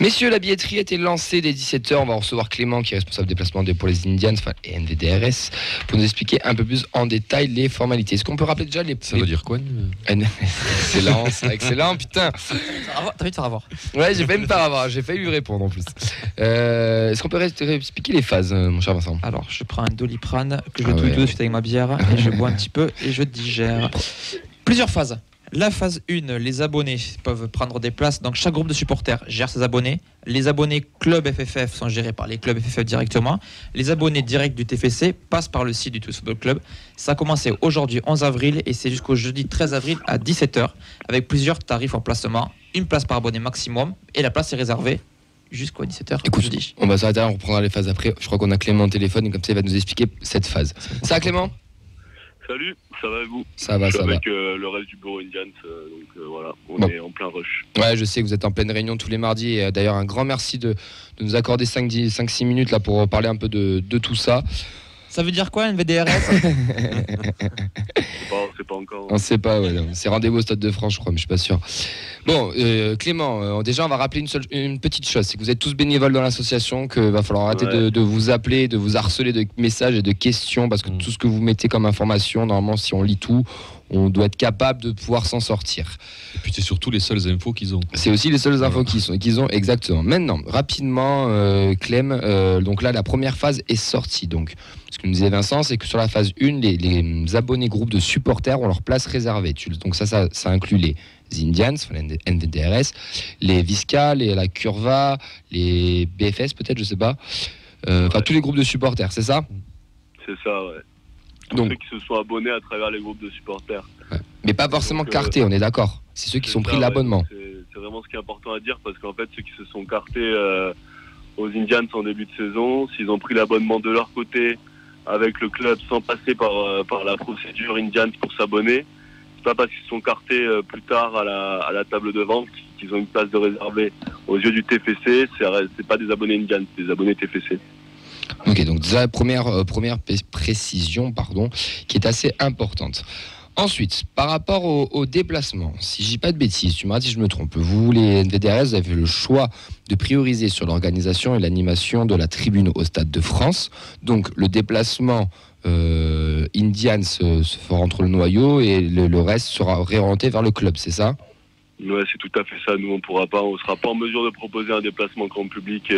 Messieurs, la billetterie a été lancée dès 17h. On va recevoir Clément, qui est responsable des déplacements pour les Indians, et NVDRS, pour nous expliquer un peu plus en détail les formalités. Est-ce qu'on peut rappeler déjà Ça veut dire quoi Excellent, c'est excellent, putain. T'as envie de faire avoir. Ouais, j'ai failli me faire avoir, j'ai failli lui répondre en plus. Est-ce qu'on peut expliquer les phases, mon cher Vincent? Alors, je prends un Doliprane que je touille tout de suite avec ma bière et je bois un petit peu et je digère. Plusieurs phases. La phase 1, les abonnés peuvent prendre des places. Donc, chaque groupe de supporters gère ses abonnés. Les abonnés club FFF sont gérés par les clubs FFF directement. Les abonnés directs du TFC passent par le site du Toulouse Football Club. Ça a commencé aujourd'hui 11 avril et c'est jusqu'au jeudi 13 avril à 17h avec plusieurs tarifs en placement. Une place par abonné maximum et la place est réservée jusqu'à 17h. Écoute, on va s'arrêter là, on reprendra les phases après. Je crois qu'on a Clément au téléphone et comme ça il va nous expliquer cette phase. Ça va, Clément? Salut, ça va et vous? Ça va, je suis ça avec va. Le reste du bureau Indians, voilà, on est en plein rush. Ouais, je sais que vous êtes en pleine réunion tous les mardis et d'ailleurs un grand merci de nous accorder 5-6 minutes là pour parler un peu de tout ça. Ça veut dire quoi, NVDRS? C'est pas encore. On sait pas, ouais, c'est rendez-vous au Stade de France, je crois, mais je suis pas sûr. Bon, Clément, déjà on va rappeler une petite chose, c'est que vous êtes tous bénévoles dans l'association, qu'il va falloir arrêter de vous appeler, de vous harceler de messages et de questions, parce que tout ce que vous mettez comme information, normalement si on lit tout, on doit être capable de pouvoir s'en sortir. Et puis c'est surtout les seules infos qu'ils ont. C'est aussi les seules infos qu'ils ont, exactement. Maintenant, rapidement, Clem, donc là la première phase est sortie. Donc, ce que nous disait Vincent, c'est que sur la phase 1, les abonnés groupes de supporters ont leur place réservée. Donc ça inclut les Indians, les NVDRS, les Visca, la Curva, les BFS peut-être, je sais pas. Tous les groupes de supporters, c'est ça? C'est ça, ouais. Tous ceux qui se sont abonnés à travers les groupes de supporters. Ouais. Mais pas forcément cartés, on est d'accord. C'est ceux qui sont pris l'abonnement. C'est vraiment ce qui est important à dire parce qu'en fait, ceux qui se sont cartés aux Indians en début de saison, s'ils ont pris l'abonnement de leur côté avec le club sans passer par la procédure Indians pour s'abonner, c'est pas parce qu'ils se sont cartés plus tard à la table de vente qu'ils ont une place de réservée. Aux yeux du TFC, c'est pas des abonnés Indians, c'est des abonnés TFC. Ok, donc la première précision, qui est assez importante. Ensuite, par rapport au déplacement, si je dis pas de bêtises, tu me dis si je me trompe, vous, les NVDRS, vous avez fait le choix de prioriser sur l'organisation et l'animation de la tribune au Stade de France. Donc le déplacement Indians se fera entre le noyau et le reste sera réorienté vers le club, c'est ça? Ouais, c'est tout à fait ça. Nous, on sera pas en mesure de proposer un déplacement grand public.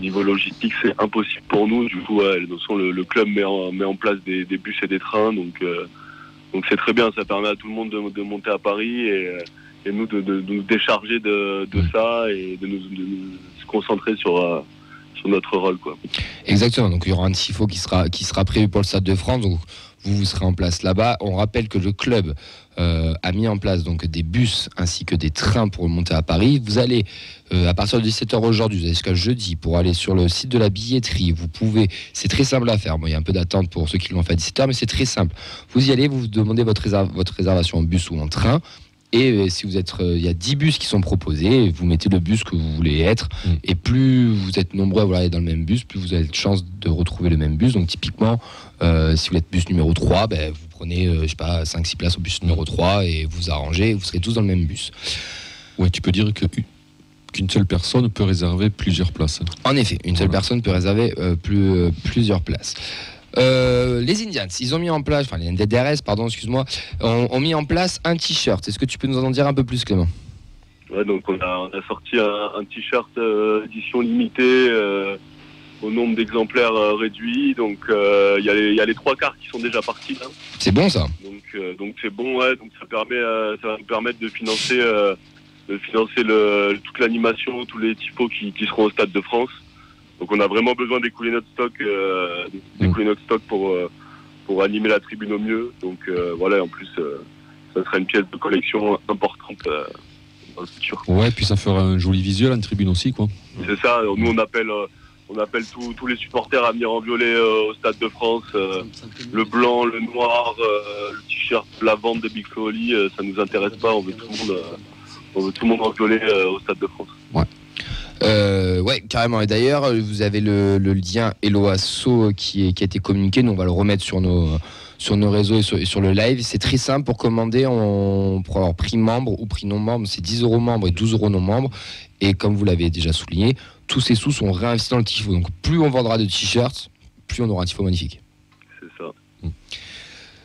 Niveau logistique, c'est impossible pour nous. Du coup, le club met en place des bus et des trains, donc c'est très bien. Ça permet à tout le monde de monter à Paris et nous de nous décharger de ça et de nous se concentrer sur notre rôle, quoi. Exactement. Donc il y aura un tifo qui sera prévu pour le Stade de France. Donc vous serez en place là-bas. On rappelle que le club a mis en place donc des bus ainsi que des trains pour monter à Paris. Vous allez à partir de 17h aujourd'hui, vous allez jusqu'à jeudi pour aller sur le site de la billetterie. Vous pouvez, c'est très simple à faire. Bon, il y a un peu d'attente pour ceux qui l'ont fait à 17h, mais c'est très simple. Vous y allez, vous demandez votre réservation en bus ou en train. Et si vous êtes, il y a 10 bus qui sont proposés, vous mettez le bus que vous voulez être. Et plus vous êtes nombreux à vouloir aller dans le même bus, plus vous avez de chance de retrouver le même bus. Donc typiquement, si vous êtes bus numéro 3, vous prenez 5-6 places au bus numéro 3 et vous arrangez, vous serez tous dans le même bus. Ouais, tu peux dire qu'une seule personne peut réserver plusieurs places. En effet, une seule personne peut réserver plusieurs places. Les Indians, ils ont mis en place, les NDDRS, ont mis en place un t-shirt. Est-ce que tu peux nous en dire un peu plus, Clément? Ouais, donc on a sorti un t-shirt édition limitée au nombre d'exemplaires réduit. Donc il y a les 3 quarts qui sont déjà partis là. C'est bon ça. Donc c'est bon, ouais. Donc ça va nous permettre de financer toute l'animation, tous les typos qui seront au Stade de France. Donc on a vraiment besoin d'écouler notre stock, pour animer la tribune au mieux. Donc voilà, en plus ça sera une pièce de collection importante dans le futur. Ouais, puis ça fera un joli visuel en tribune aussi, quoi. C'est ça. Nous on appelle tous les supporters à venir en violet au Stade de France. Le blanc, le noir, le t-shirt, la vente de Big Flo Oli, ça nous intéresse pas. On veut tout le monde en violet au Stade de France. Ouais. Ouais, carrément. Et d'ailleurs, vous avez le lien Hello Asso qui a été communiqué. Nous, on va le remettre sur sur nos réseaux et sur le live. C'est très simple pour commander. On pour avoir prix membre ou prix non membre, c'est 10 € membre et 12 € non membre. Et comme vous l'avez déjà souligné, tous ces sous sont réinvestis dans le tifo. Donc plus on vendra de t-shirts, plus on aura un tifo magnifique. C'est ça.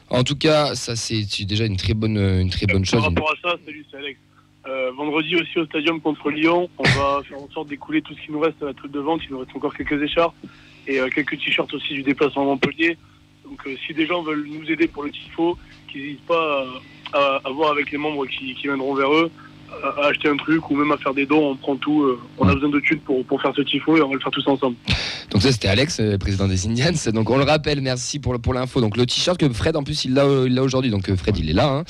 En tout cas, ça c'est déjà une très bonne chose. Par rapport à ça, salut, c'est Alex. Vendredi aussi au stadium contre Lyon, on va faire en sorte d'écouler tout ce qui nous reste à la truc de vente. Il nous reste encore quelques écharpes et quelques t-shirts aussi du déplacement à Montpellier. Donc si des gens veulent nous aider pour le tifo, qu'ils n'hésitent pas à voir avec les membres qui viendront vers eux, à acheter un truc ou même à faire des dons. On prend tout. On a besoin de thunes pour faire ce tifo et on va le faire tous ensemble. Donc ça c'était Alex, président des Indians. Donc on le rappelle, merci pour l'info. Donc le t-shirt que Fred en plus il l'a aujourd'hui. Donc Fred il est là. Hein.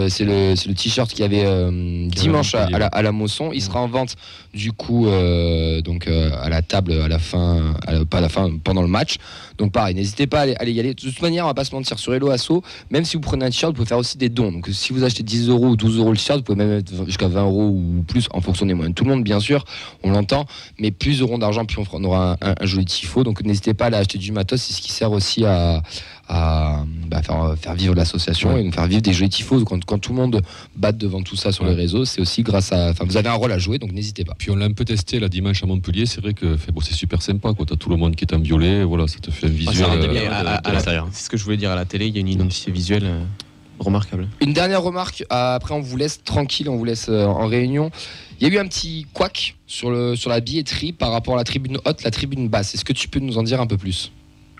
C'est le t-shirt qu'il y avait dimanche à la Mosson. Il sera en vente du coup à la table à la fin, pas à la fin, pendant le match. Donc pareil, n'hésitez pas à aller y aller. De toute manière, on va pas se mentir, sur Hello Asso, même si vous prenez un t-shirt, vous pouvez faire aussi des dons. Donc si vous achetez 10 € ou 12 € le t-shirt, vous pouvez même mettre jusqu'à 20 € ou plus en fonction des moyens de tout le monde, bien sûr, on l'entend, mais plus auront d'argent, plus on aura un joli tifo. Donc n'hésitez pas à aller acheter du matos, c'est ce qui sert aussi à faire vivre l'association et nous faire vivre des jolis tifos. Quand tout le monde batte devant tout ça sur les réseaux, c'est aussi grâce à... Enfin, vous avez un rôle à jouer, donc n'hésitez pas. Puis on l'a un peu testé là dimanche à Montpellier, c'est vrai que c'est super sympa, quoi. T'as tout le monde qui est en violet, voilà, ça te fait un visuel à l'intérieur. C'est ce que je voulais dire, à la télé, il y a une identité visuelle remarquable. Une dernière remarque, après on vous laisse tranquille, on vous laisse en réunion. Il y a eu un petit couac sur la billetterie par rapport à la tribune haute, la tribune basse. Est-ce que tu peux nous en dire un peu plus ?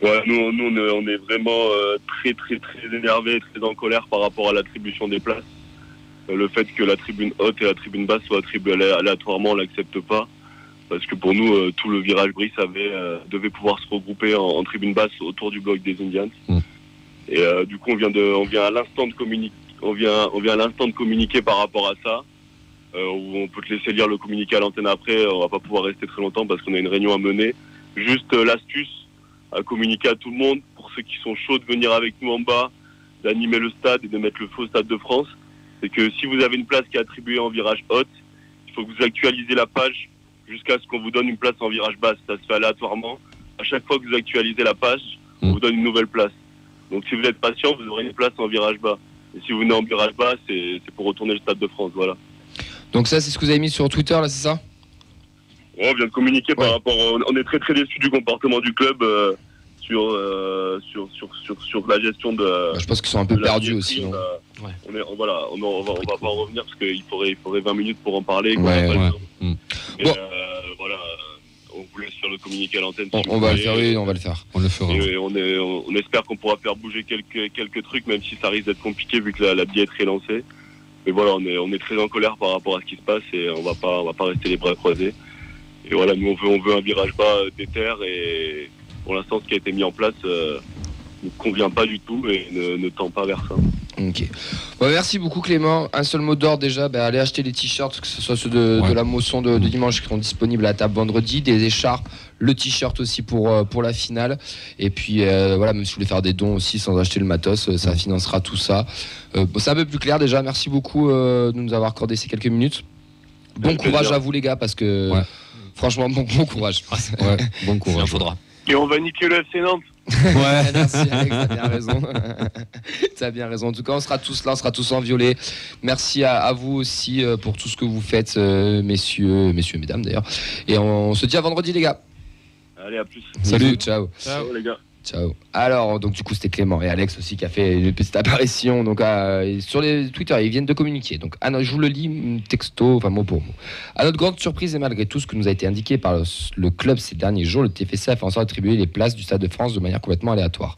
Ouais, nous on est vraiment très très très énervés, très en colère par rapport à l'attribution des places. Le fait que la tribune haute et la tribune basse soient attribuées aléatoirement, on l'accepte pas. Parce que pour nous, tout le virage Brice devait pouvoir se regrouper en tribune basse autour du bloc des Indians. Et du coup, on vient à l'instant de communiquer. On vient à l'instant de communiquer par rapport à ça. Où on peut te laisser lire le communiqué à l'antenne après. On va pas pouvoir rester très longtemps parce qu'on a une réunion à mener. Juste l'astuce à communiquer à tout le monde pour ceux qui sont chauds de venir avec nous en bas, d'animer le stade et de mettre le faux Stade de France. C'est que si vous avez une place qui est attribuée en virage haute, il faut que vous actualisez la page jusqu'à ce qu'on vous donne une place en virage basse. Ça se fait aléatoirement. À chaque fois que vous actualisez la page, on vous donne une nouvelle place. Donc si vous êtes patient, vous aurez une place en virage bas. Et si vous venez en virage bas, c'est pour retourner le Stade de France, voilà. Donc ça, c'est ce que vous avez mis sur Twitter, là, c'est ça ? On vient de communiquer par rapport... On est très très déçus du comportement du club sur la gestion de... Je pense qu'ils sont un peu perdus aussi. On va pas en revenir parce qu'il faudrait 20 minutes pour en parler. Voilà, on vous laisse faire le communiqué à l'antenne. On va le faire, oui, on va le faire. On le fera. Et on espère qu'on pourra faire bouger quelques trucs, même si ça risque d'être compliqué vu que la billetterie est lancée. Mais voilà, on est très en colère par rapport à ce qui se passe et on va pas rester les bras croisés. Et voilà, nous on veut un virage bas déter et pour l'instant ce qui a été mis en place ne convient pas du tout et ne tend pas vers ça. Ok. Bon, merci beaucoup Clément. Un seul mot d'ordre déjà, allez acheter les t-shirts, que ce soit ceux de la Mosson de dimanche qui seront disponibles à la table vendredi, des écharpes, le t-shirt aussi pour la finale. Et puis même si vous voulez faire des dons aussi sans acheter le matos, ça financera tout ça. C'est un peu plus clair déjà. Merci beaucoup de nous avoir accordé ces quelques minutes. Bon courage à vous les gars parce que franchement bon courage. Bon courage. Il faudra. Et on va niquer le FC Nantes. Ouais, merci Alex, t'as bien raison. T'as bien raison. En tout cas, on sera tous là, on sera tous en violet. Merci à vous aussi pour tout ce que vous faites, messieurs, mesdames d'ailleurs. Et on se dit à vendredi, les gars. Allez, à plus. Salut, ciao. Ciao les gars. Ciao. Alors, donc du coup, c'était Clément et Alex aussi qui a fait une petite apparition. Donc, sur les Twitter, ils viennent de communiquer. Donc, je vous le lis texto, enfin mot pour mot. À notre grande surprise et malgré tout ce que nous a été indiqué par le club ces derniers jours, le TFC a fait en sorte d'attribuer les places du Stade de France de manière complètement aléatoire.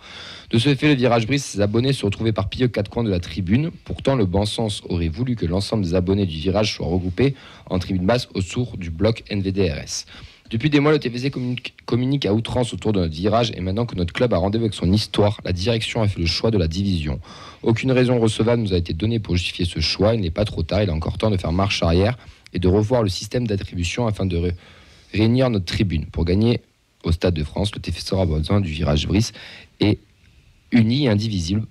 De ce fait, le virage Brice, ses abonnés se retrouvaient éparpillés aux quatre coins de la tribune. Pourtant, le bon sens aurait voulu que l'ensemble des abonnés du virage soient regroupés en tribune basse autour du bloc NVDRS. Depuis des mois, le TFC communique à outrance autour de notre virage et maintenant que notre club a rendez-vous avec son histoire, la direction a fait le choix de la division. Aucune raison recevable nous a été donnée pour justifier ce choix. Il n'est pas trop tard, il est encore temps de faire marche arrière et de revoir le système d'attribution afin de réunir notre tribune. Pour gagner au Stade de France, le TFC aura besoin du virage Brice et uni et indivisible,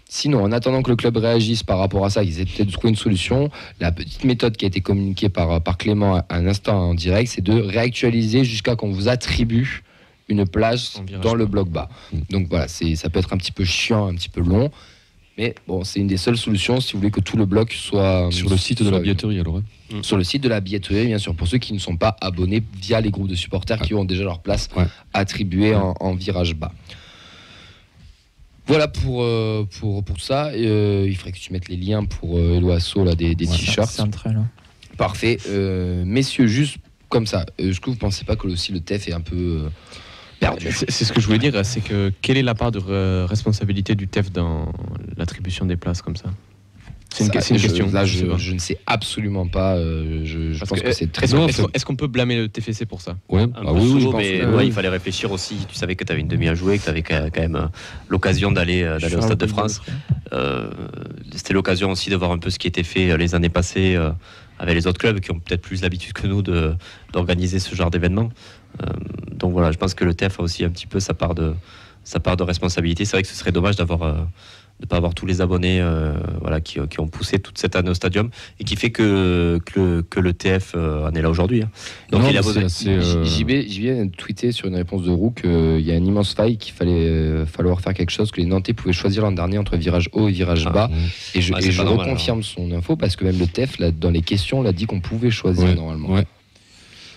Sinon, en attendant que le club réagisse par rapport à ça, ils essaient peut-être de trouver une solution. La petite méthode qui a été communiquée par Clément à un instant en direct, c'est de réactualiser jusqu'à qu'on vous attribue une place dans le bloc bas. Donc voilà, ça peut être un petit peu chiant, un petit peu long. Mais bon, c'est une des seules solutions si vous voulez que tout le bloc soit... Sur le site de la billetterie alors Sur le site de la billetterie, bien sûr, pour ceux qui ne sont pas abonnés via les groupes de supporters qui ont déjà leur place attribuée en virage bas. Voilà pour tout ça. Il faudrait que tu mettes les liens pour Eloasso des t-shirts. C'est un trait, là. Parfait. Messieurs, juste comme ça, est-ce que vous ne pensez pas que aussi le TEF est un peu perdu ? C'est ce que je voulais dire, c'est que quelle est la part de responsabilité du TEF dans l'attribution des places comme ça ? C'est une question. Là, je ne sais absolument pas. Je pense que c'est très... Est-ce qu'on peut blâmer le TFC pour ça ? Oui, il fallait réfléchir aussi. Tu savais que tu avais une demi à jouer, que tu avais quand même l'occasion d'aller au Stade de France. C'était l'occasion aussi de voir un peu ce qui était fait les années passées avec les autres clubs qui ont peut-être plus l'habitude que nous d'organiser ce genre d'événements. Donc voilà, je pense que le TEF a aussi un petit peu sa part de responsabilité. C'est vrai que ce serait dommage de ne pas avoir tous les abonnés qui ont poussé toute cette année au stadium et qui fait que le TF en est là aujourd'hui. Donc non, il a JB vient de tweeter sur une réponse de Roux qu'il y a une immense faille, qu'il falloir faire quelque chose, que les Nantais pouvaient choisir l'an dernier entre virage haut et virage bas. Et je reconfirme son info parce que même le TF, là, dans les questions, l'a dit qu'on pouvait choisir normalement. Ouais.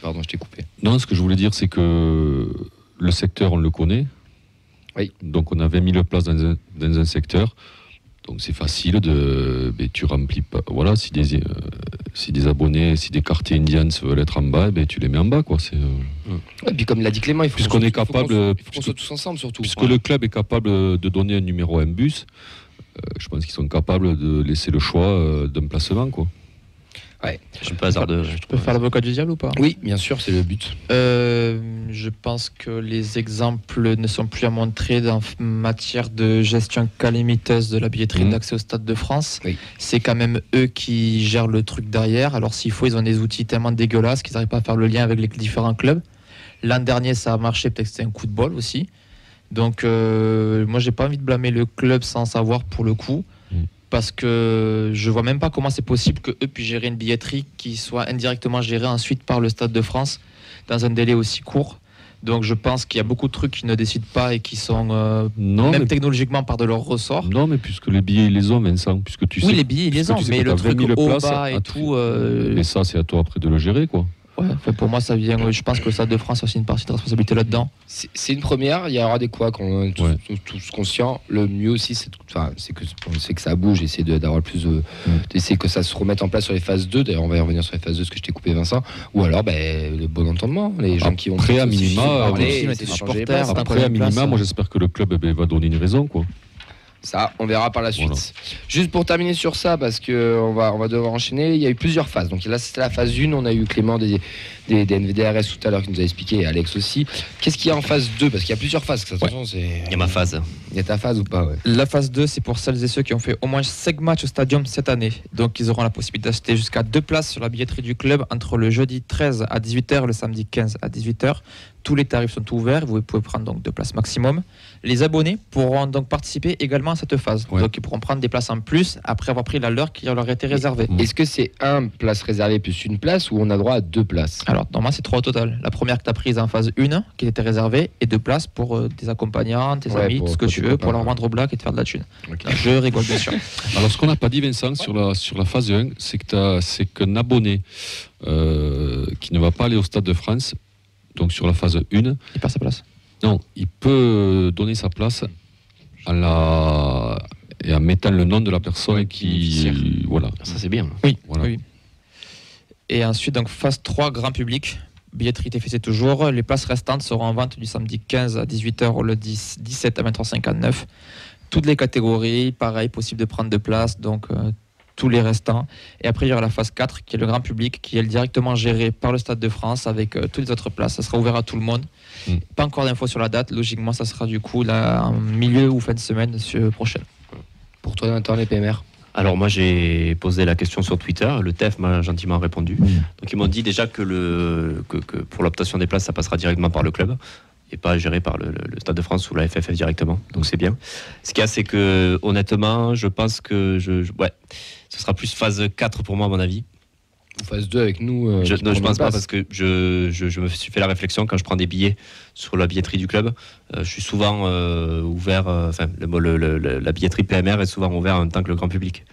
Pardon, je t'ai coupé. Non, ce que je voulais dire, c'est que le secteur, on le connaît. Oui. Donc on a 20 000 places dans un secteur, donc c'est facile tu remplis pas. Voilà, si des abonnés, si des quartiers indiens veulent être en bas, tu les mets en bas, quoi. Et puis comme l'a dit Clément, il faut qu'on soit tous ensemble surtout. Puisque le club est capable de donner un numéro à un bus, je pense qu'ils sont capables de laisser le choix d'un placement, quoi. Ouais. Je suis pas hasardeux. Je peux faire l'avocat du diable ou pas ? Oui, bien sûr, c'est le but. Je pense que les exemples ne sont plus à montrer en matière de gestion calamiteuse de la billetterie d'accès au Stade de France. Oui. C'est quand même eux qui gèrent le truc derrière. Alors s'il faut, ils ont des outils tellement dégueulasses qu'ils n'arrivent pas à faire le lien avec les différents clubs. L'an dernier, ça a marché, peut-être que c'était un coup de bol aussi. Donc moi, j'ai pas envie de blâmer le club sans savoir pour le coup. Parce que je vois même pas comment c'est possible qu'eux puissent gérer une billetterie qui soit indirectement gérée ensuite par le Stade de France dans un délai aussi court. Donc je pense qu'il y a beaucoup de trucs qui ne décident pas et qui sont technologiquement par de leur ressort. Non, mais puisque les billets ils les ont, Vincent, puisque tu sais. Oui, les billets ils les ont, mais le truc au bas et tout. Mais ça, c'est à toi après de le gérer, quoi. Ouais, pour moi, ça vient. Je pense que le Stade de France a aussi une partie de responsabilité là-dedans. C'est une première. Il y aura des couacs, on est tous conscients. Le mieux aussi, c'est que ça bouge, essayer d'avoir plus d'essayer que ça se remette en place sur les phases 2. D'ailleurs, on va y revenir sur les phases 2, ce que je t'ai coupé, Vincent. Ou alors, le bon entendement, les gens qui vont après à minima, moi j'espère que le club va donner une raison, quoi. Ça, on verra par la suite. Voilà. Juste pour terminer sur ça, parce qu'on va devoir enchaîner, il y a eu plusieurs phases. Donc là, c'était la phase 1. On a eu Clément des NVDRS tout à l'heure qui nous a expliqué, et Alex aussi. Qu'est-ce qu'il y a en phase 2 ? Parce qu'il y a plusieurs phases. Il y a ma phase. Il y a ta phase ou pas ? La phase 2, c'est pour celles et ceux qui ont fait au moins 5 matchs au stadium cette année. Donc ils auront la possibilité d'acheter jusqu'à 2 places sur la billetterie du club entre le jeudi 13 à 18h et le samedi 15 à 18h. Tous les tarifs sont ouverts, vous pouvez prendre donc 2 places maximum. Les abonnés pourront donc participer également à cette phase. Ouais. Donc ils pourront prendre des places en plus après avoir pris la leur qui leur a été réservée. Est-ce que c'est 1 place réservée plus une place ou on a droit à 2 places ? Alors normalement c'est 3 au total. La première que tu as prise en phase 1 qui était réservée et 2 places pour tes accompagnants, tes amis, tout ce que tu veux pour leur rendre au black et te faire de la thune. Okay. Je rigole bien sûr. Alors ce qu'on n'a pas dit Vincent sur la phase 1, c'est qu'un abonné qui ne va pas aller au Stade de France, donc sur la phase 1, il perd sa place. Non, il peut donner sa place en mettant le nom de la personne qui... Voilà. Ça c'est bien. Oui, voilà. Oui. Et ensuite, donc phase 3, grand public. Billetterie TFC toujours. Les places restantes seront en vente du samedi 15 à 18h ou le 17 à 23h59. Toutes les catégories, pareil, possible de prendre 2 places. Donc... tous les restants. Et après, il y aura la phase 4, qui est le grand public, qui est directement géré par le Stade de France avec toutes les autres places. Ça sera ouvert à tout le monde. Pas encore d'infos sur la date. Logiquement, ça sera du coup là, en milieu ou fin de semaine prochaine. Pour toi, Nathan, les PMR ? Alors moi, j'ai posé la question sur Twitter. Le TEF m'a gentiment répondu. Donc ils m'ont dit déjà que pour l'obtention des places, ça passera directement par le club et pas géré par le Stade de France ou la FFF directement. Donc c'est bien. Ce qu'il y a, c'est que honnêtement, je pense que ce sera plus phase 4 pour moi à mon avis. vous fasse 2 avec nous. Non, je pense pas, parce que je me suis fait la réflexion quand je prends des billets sur la billetterie du club. Je suis souvent ouvert, la billetterie PMR est souvent ouverte en même temps que le grand public.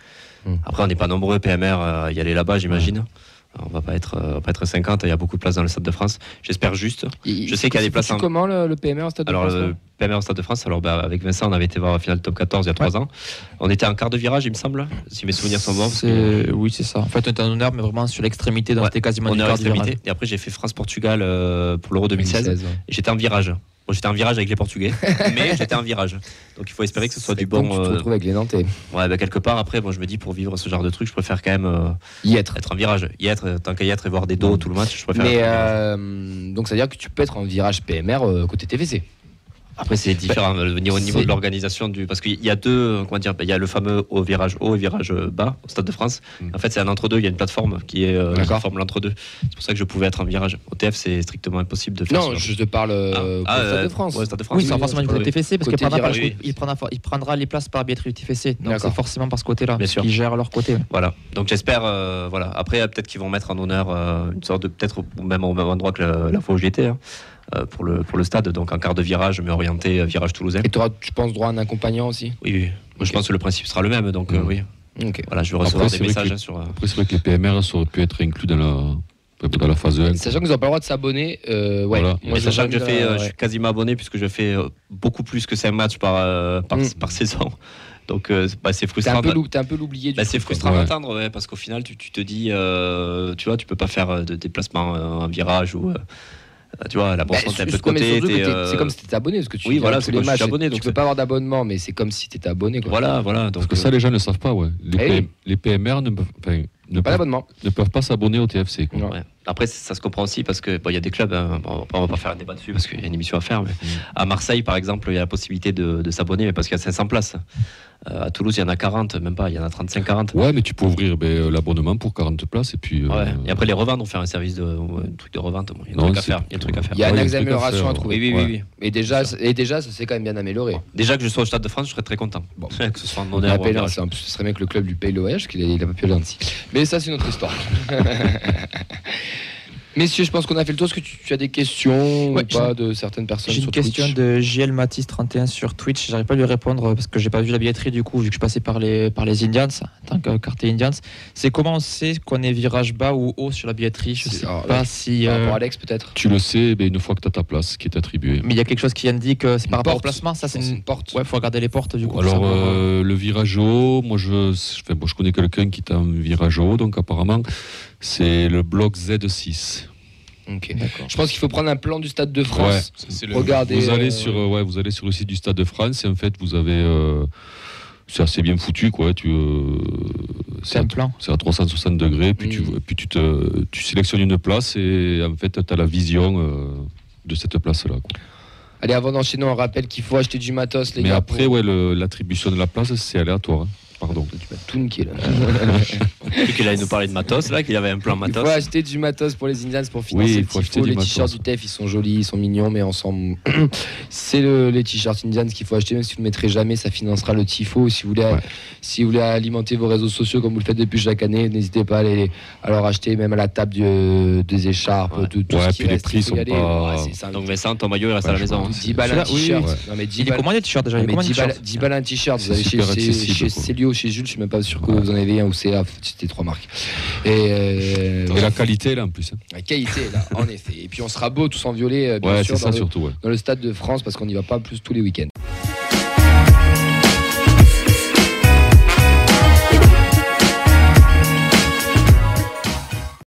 Après, on n'est pas nombreux PMR à y aller là-bas, j'imagine. On va pas être 50, il y a beaucoup de places dans le Stade de France. J'espère juste. Je sais qu'il y a des places. Comment le PMR au Stade de France? Alors, le PMR au Stade de France, avec Vincent, on avait été voir la finale top 14 il y a 3 ans. On était en quart de virage, il me semble, si mes souvenirs sont bons. Oui, c'est ça. En fait, on était en honneur, mais vraiment sur l'extrémité, donc c'était quasiment du quart de virage. Et après, j'ai fait France-Portugal pour l'Euro 2016. Et j'étais en virage. Bon, j'étais en virage avec les Portugais, mais j'étais en virage. Donc il faut espérer que ce soit du bon. Tu te retrouves avec les Nantais. Ouais, quelque part, après, je me dis, pour vivre ce genre de truc, je préfère quand même être en virage. Tant qu'à y être et voir des dos tout le match, je préfère. Mais donc, ça veut dire que tu peux être en virage PMR côté TFC. Après, c'est différent au niveau de l'organisation parce qu'il y a deux, il y a le fameux virage haut et virage bas au Stade de France. En fait, c'est un entre-deux. Il y a une plateforme qui est la forme l'entre-deux. C'est pour ça que je pouvais être en virage. Au TF, c'est strictement impossible de faire. Non, je te parle au Stade de France. Ouais, Stade de France. Oui, c'est forcément du côté TFC, parce qu'il prendra les places par la billetterie du TFC. Donc c'est forcément par ce côté-là. Bien sûr. Ils gèrent leur côté. Voilà. Donc j'espère. Après, peut-être qu'ils vont mettre en honneur une sorte de, peut-être même au même endroit que la fois où j'y étais. Pour le stade, donc en quart de virage, mais orienté virage toulousain. Et tu auras, tu penses, droit à un accompagnant aussi? Oui. Moi, je pense que le principe sera le même, donc oui. Voilà, je vais recevoir des messages sur. Après, c'est vrai que les PMR auraient pu être inclus dans la phase 1. Sachant qu'ils n'ont pas le droit de s'abonner, voilà. Moi, sachant que je suis quasiment abonné, puisque je fais beaucoup plus que 5 matchs par saison. Donc c'est frustrant. T'es un peu l'oublié. C'est frustrant d'entendre, parce qu'au final, tu te dis, tu vois, tu peux pas faire de déplacement en virage ou. Tu vois, la bourse est un peu de côté. C'est comme si tu étais abonné, parce que tu voilà, c'est les matchs. Abonné, donc tu peux pas avoir d'abonnement, mais c'est comme si tu étais abonné. Quoi. Voilà. Donc, parce que ça, les gens ne savent pas. Les PMR ne peuvent pas s'abonner au TFC. Quoi. Ouais. Après, ça se comprend aussi parce que il y a des clubs. On va pas faire un débat dessus parce qu'il y a une émission à faire. Mais à Marseille, par exemple, il y a la possibilité de s'abonner, mais parce qu'il y a 500 places. À Toulouse, il y en a 40, même pas, il y en a 35-40. Ouais, mais tu peux ouvrir l'abonnement pour 40 places et puis. Et après, les revendre, on fait un service un truc de revente. Il y a un truc à faire. Il y a une amélioration à trouver. Oui. Et déjà, ça s'est quand même bien amélioré. Déjà que je sois au Stade de France, je serais très content. Que ce soit en honneur. Ce serait bien que le club lui paye l'OH, qu'il n'a pas pu aller ainsi. Mais ça, c'est une autre histoire. Messieurs, je pense qu'on a fait le tour. Est-ce que tu as des questions ou pas de certaines personnes sur Twitch? J'ai une question de JL Matisse 31 sur Twitch. J'arrive pas à lui répondre parce que j'ai pas vu la billetterie du coup, vu que je passais par les Indians, en tant que quartier Indians. C'est comment on sait qu'on est virage bas ou haut sur la billetterie? Je sais pas si. Par rapport à Alex, peut-être. Tu le sais une fois que tu as ta place qui est attribuée. Mais il y a quelque chose qui indique que c'est par rapport au placement. Ça, c'est une porte. Ouais, faut regarder les portes du coup. Alors, le virage haut, moi je connais quelqu'un qui est en virage haut, donc apparemment, c'est le bloc Z6. Okay. Je pense qu'il faut prendre un plan du Stade de France. Regardez. Vous allez sur le site du Stade de France et en fait vous avez c'est assez bien foutu quoi. C'est un plan. C'est à 360 degrés. Puis tu sélectionnes une place et en fait tu as la vision de cette place là. Allez, avant d'enchaîner, on rappelle qu'il faut acheter du matos, les gars. Mais après, l'attribution de la place, c'est aléatoire. Hein. Pardon. Tu vas tout niquer là. Et qu'il allait nous parler de matos là, qu'il avait un plan matos. Il faut acheter du matos pour les Indians pour financer le tifo. Les t-shirts du TEF, ils sont jolis, ils sont mignons, mais ensemble, c'est les t-shirts Indians qu'il faut acheter. Même si vous ne le mettrez jamais, ça financera le tifo. Si vous voulez alimenter vos réseaux sociaux comme vous le faites depuis chaque année, n'hésitez pas à leur acheter même à la table des écharpes, de tout ce qui puis les prix sont pas. Donc Vincent, ton maillot il reste à la maison. 10 balles un t-shirt. Il est comment les t-shirts déjà? 10 balles un t-shirt. Vous allez chez Célio, chez Jules, je suis même pas sûr que vous en avez un ou c'était 3 marques. Et la qualité là en plus. La qualité là, en effet. Et puis on sera beau tous en violet, bien sûr, surtout, dans le Stade de France parce qu'on n'y va pas plus tous les week-ends.